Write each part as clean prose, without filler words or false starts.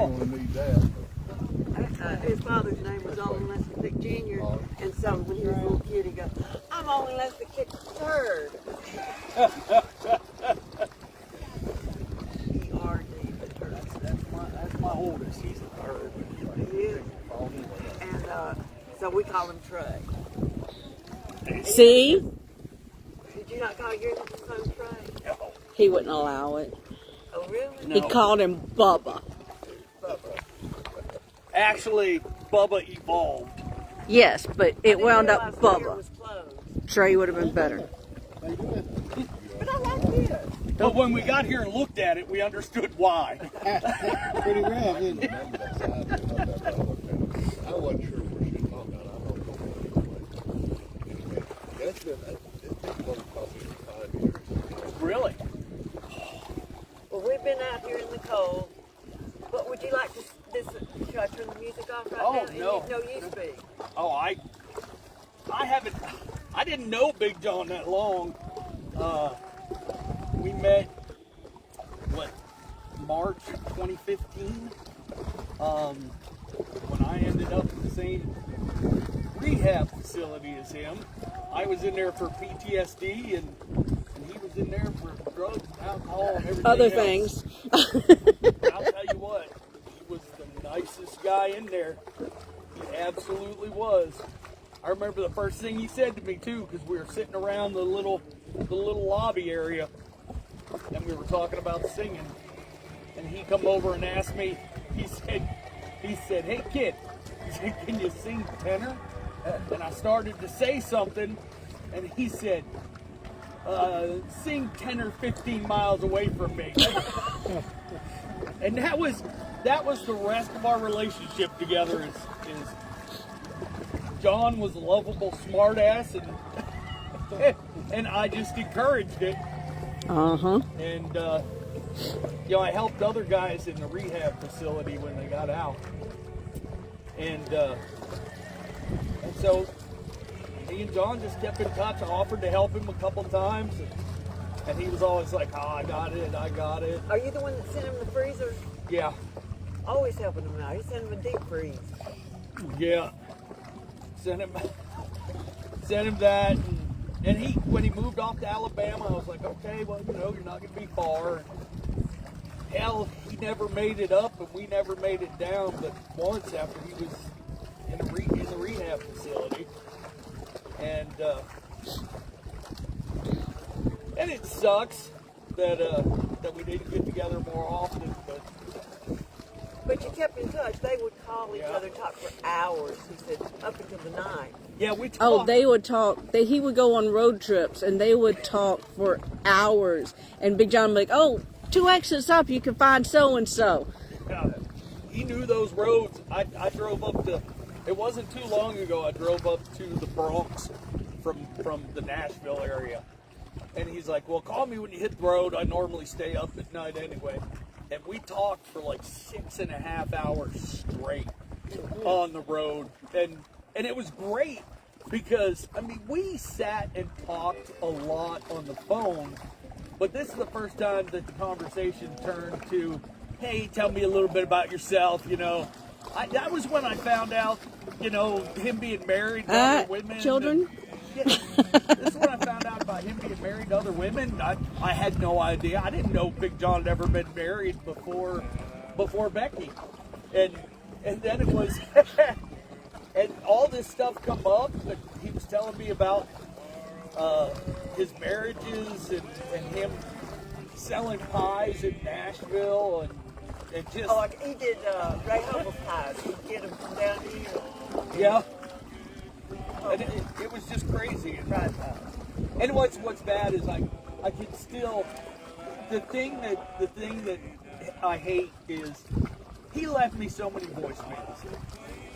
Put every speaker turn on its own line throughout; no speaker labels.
only need that.
His father's name was Only Lester Dick Jr. And so when he was a little kid, he goes, I'm Only Lester Dick III. E-R-D, the third.
That's my oldest. He's the third.
He is. And so we call him Trey.
See?
Did you not call your son Trey?
No.
He wouldn't allow it.
Oh, really?
No.
He called him Bubba.
Bubba.
Actually, Bubba evolved.
Yes, but it wound up
Realized the ear
Bubba.
was closed.
Trey would have been better.
But I like this.
But when we got here and looked at it, we understood why.
Pretty rough, isn't it? I wasn't sure where she was talking about. I don't know. That's been, it's been close probably 5 years.
Really?
Well, we've been out here in the cold. But would you like to, should I turn the music off right
Oh,
now?
no.
No, you speak.
Oh, I didn't know Big John that long. We met, March 2015? When I ended up in the same rehab facility as him. I was in there for PTSD and he was in there for drugs and alcohol and everything
Other
else.
things.
I'll tell you what, he was the nicest guy in there. He absolutely was. I remember the first thing he said to me too, because we were sitting around the little lobby area, and we were talking about singing. And he come over and asked me. He said, "Hey kid," he said, "can you sing tenor?" And I started to say something, and he said, "Sing tenor 15 miles away from me." And that was the rest of our relationship together. Is John was a lovable smartass, and I just encouraged it. And I helped other guys in the rehab facility when they got out, and so me and John just kept in touch. I offered to help him a couple times, and he was always like, "Oh, I got it.
Are you the one that sent him the freezer?
Yeah,
Always helping him out. He sent him a deep freeze.
yeah." Sent him that, and when he moved off to Alabama, I was like, "Okay, well, you're not gonna be far." Hell, he never made it up, and we never made it down. But once after he was in the rehab facility, and it sucks that we didn't get together more often.
But you kept in touch. They would call each other, talk for hours. He said up until the night.
Yeah, we talked.
Oh, they would talk. He would go on road trips, and they would talk for hours. And Big John would be like, "Oh, 2 exits up, you can find so-and-so."
He knew those roads. I drove up to, it wasn't too long ago, I drove up to the Bronx from the Nashville area. And he's like, "Well, call me when you hit the road. I normally stay up at night anyway." And we talked for like 6.5 hours straight on the road. And it was great because, we sat and talked a lot on the phone, but this is the first time that the conversation turned to, "Hey, tell me a little bit about yourself," That was when I found out, him being married to other women.
Children?
This is when I found out about him being married to other women. I had no idea. I didn't know Big John had ever been married before Becky. And then it was, and all this stuff come up. And he was telling me about his marriages and him selling pies in Nashville and just.
Oh, like he did Ray Hubble's pies. He'd get them from down here.
Yeah. And it was just crazy. And what's bad is I can still, the thing that I hate is he left me so many voicemails,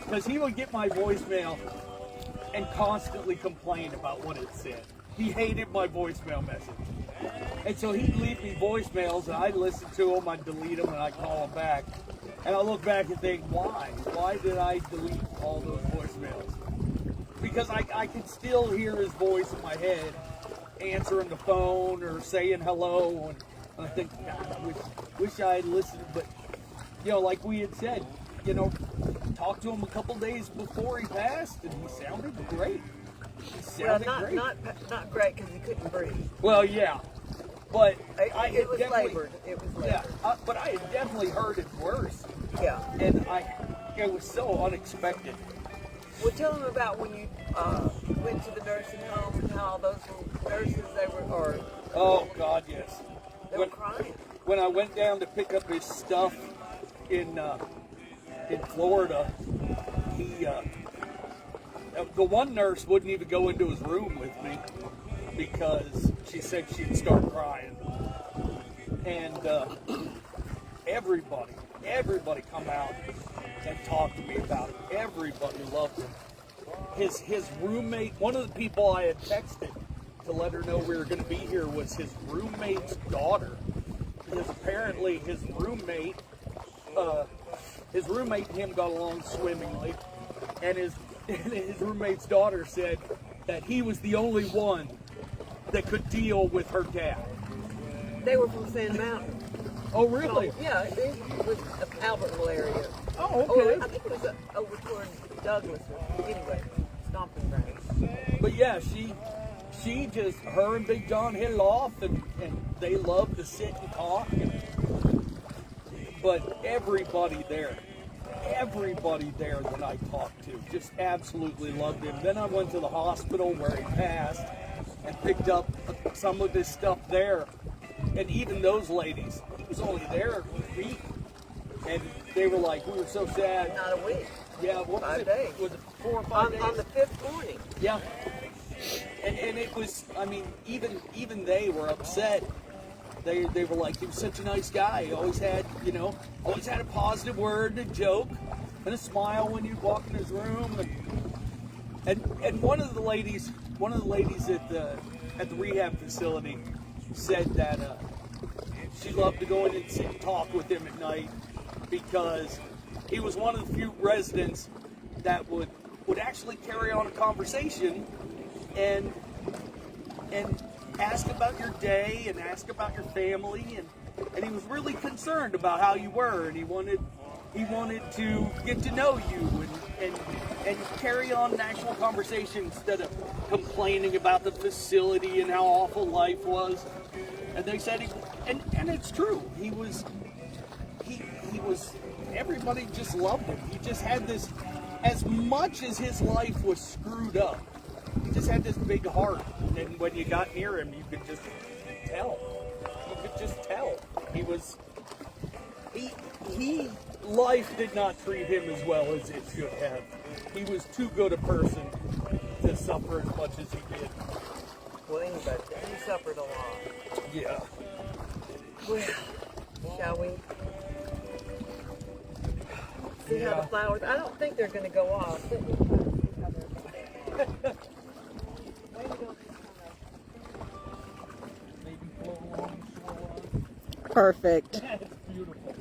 because he would get my voicemail and constantly complain about what it said. He hated my voicemail message, and so he'd leave me voicemails, and I'd listen to them, I'd delete them, and I'd call them back, and I look back and think, why did I delete all those voicemails? Because I can still hear his voice in my head, answering the phone or saying hello, and I think, God, I wish I had listened. But you know, like we had said, you know, talked to him a couple days before he passed, and he sounded great. He
Well,
sounded great.
not great because he couldn't breathe.
Well, yeah, but
It was labored. It was labored.
yeah, but I had definitely heard it worse,
Yeah.
and it was so unexpected.
Well, tell them about when you went to the nursing home and how those little nurses
Oh God, yes.
they were crying.
When I went down to pick up his stuff in Florida, the one nurse wouldn't even go into his room with me because she said she'd start crying. And everybody come out and talk to me about it. Everybody loved him. His roommate, one of the people I had texted to let her know we were going to be here, was his roommate's daughter. Because apparently his roommate and him got along swimmingly, and his roommate's daughter said that he was the only one that could deal with her dad.
They were from Sand Mountain.
Oh, really?
Yeah, it was Albertville area.
Oh, okay.
Or I think it was over toward Douglas. Anyway, stomping grounds.
But yeah, her and Big John hit it off, and they loved to sit and talk. But everybody there that I talked to just absolutely loved him. Then I went to the hospital where he passed and picked up some of his stuff there. And even those ladies, he was only there a week, and they were like, we were so sad.
Not a week.
Yeah, what was
5
it?
days.
Was it 4 or 5 days?
On the 5th morning.
Yeah. And it was, I mean, even they were upset. They were like, he was such a nice guy. He always had, always had a positive word and a joke and a smile when you'd walk in his room. And one of the ladies at the rehab facility said that she loved to go in and sit and talk with him at night because he was one of the few residents that would actually carry on a conversation and ask about your day and ask about your family, and he was really concerned about how you were, and he wanted to get to know you and carry on an actual conversation instead of complaining about the facility and how awful life was. And they said, and it's true, he was everybody just loved him. He just had this, as much as his life was screwed up, he just had this big heart, and when you got near him, you could just tell. Life did not treat him as well as it should have. He was too good a person to suffer as much as he did.
Well, anybody, he suffered a lot.
Yeah.
Well, shall we see how the flowers? I don't think they're going to go off.
Perfect.
That's beautiful.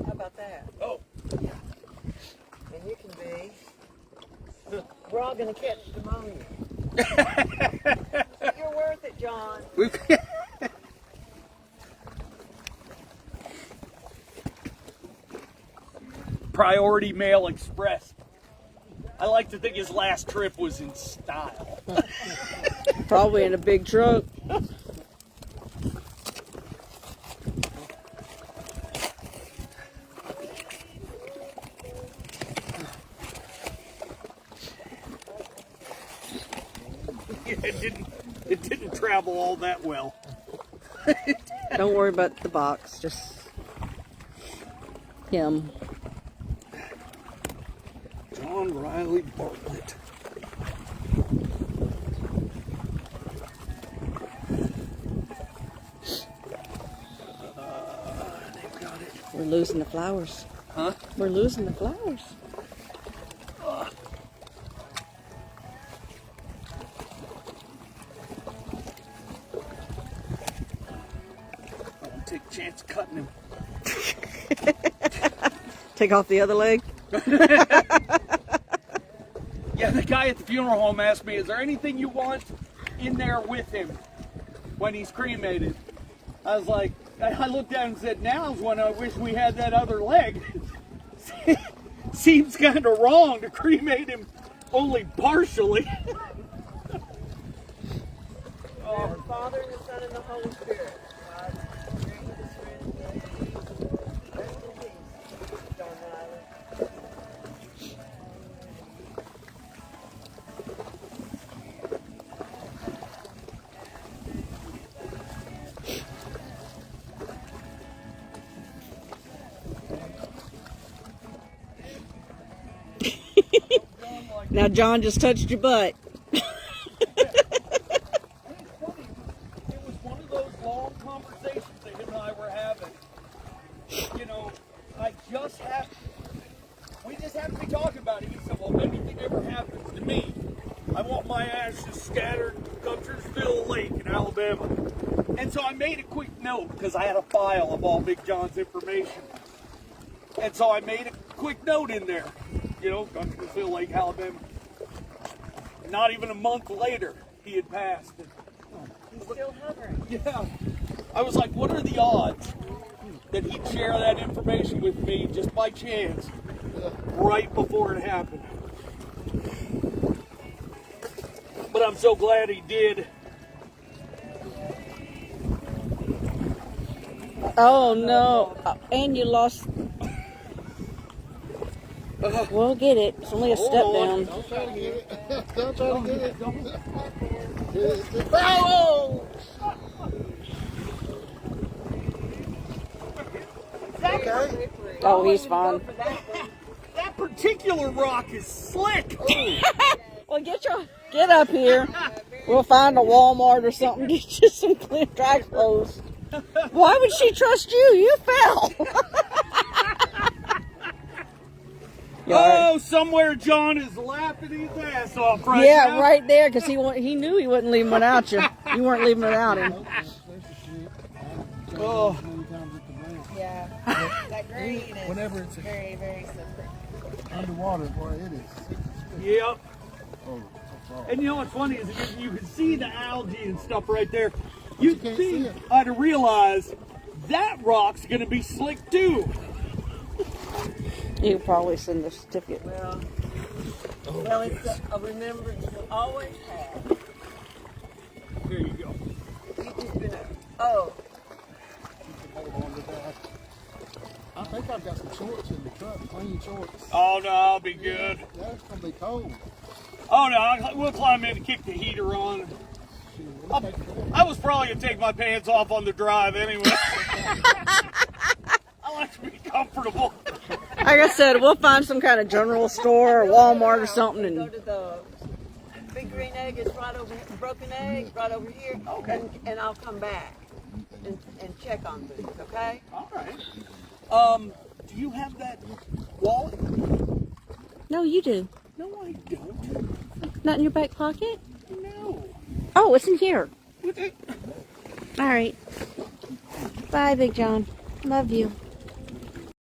How about that?
Oh.
Yeah. And you can be. We're all going to catch pneumonia. You're worth it, John.
Priority Mail Express. I like to think his last trip was in style.
Probably in a big truck.
It didn't travel all that well.
Don't worry about the box, just him.
John Riley Bartlett. They've got it.
We're losing the flowers.
Huh?
We're losing the flowers.
I won't take a chance of cutting him.
Take off the other leg.
Yeah, the guy at the funeral home asked me, is there anything you want in there with him when he's cremated? I was like, I looked down and said, now's when I wish we had that other leg. Seems kind of wrong to cremate him only partially.
The Father and the Son and the Holy Spirit. God, grant you this friend, rest in peace, John Bartlett.
Now John just touched your butt.
It was one of those long conversations that him and I were having. You know, we just have to be talking about it. He said, well, if anything ever happens to me, I want my ashes scattered in Guntersville Lake in Alabama. And so I made a quick note because I had a file of all Big John's information. And so I made a quick note in there. You know, Guntersville Lake, Alabama. Not even a month later, he had passed.
He's still hovering.
Yeah. I was like, what are the odds that he'd share that information with me just by chance right before it happened? But I'm so glad he did.
Oh no! And you lost. We'll get it. It's only a step down.
Don't try to get it. Don't try to get it.
Oh!
Okay.
Oh, he's fine.
That particular rock is slick.
Well, get up here. We'll find a Walmart or something. Get you some clean dry clothes. Why would she trust you? You fell.
Oh, somewhere John is laughing his ass off right
Yeah,
now.
right there, because he knew he wasn't leaving without you. You weren't leaving without him.
Oh.
Yeah, that green is
Whenever it's
very, very slippery.
underwater, boy, it is.
Yep.
Oh,
And you know what's funny is you can see the algae and stuff right there. You'd
can't see
think
it.
I'd have realized that rock's going to be slick too.
You probably send the certificate.
Well, it's a remembrance we'll always have.
There you go.
You've just been oh.
hold on to that. I think I've got some shorts in the truck, clean shorts.
Oh no, I'll be good.
That's gonna be cold.
Oh no, we'll climb in and kick the heater on. I was probably going to take my pants off on the drive anyway. I like to be comfortable.
Like I said, we'll find some kind of general store or Walmart or something.
Go
And
to the big green egg is right over here, broken egg right over here.
Okay.
And I'll come back and check on things, okay?
All right. Do you have that wallet?
no, you do.
No, I don't.
Not in your back pocket?
No.
Oh, it's in here. All right. Bye, Big John. Love you.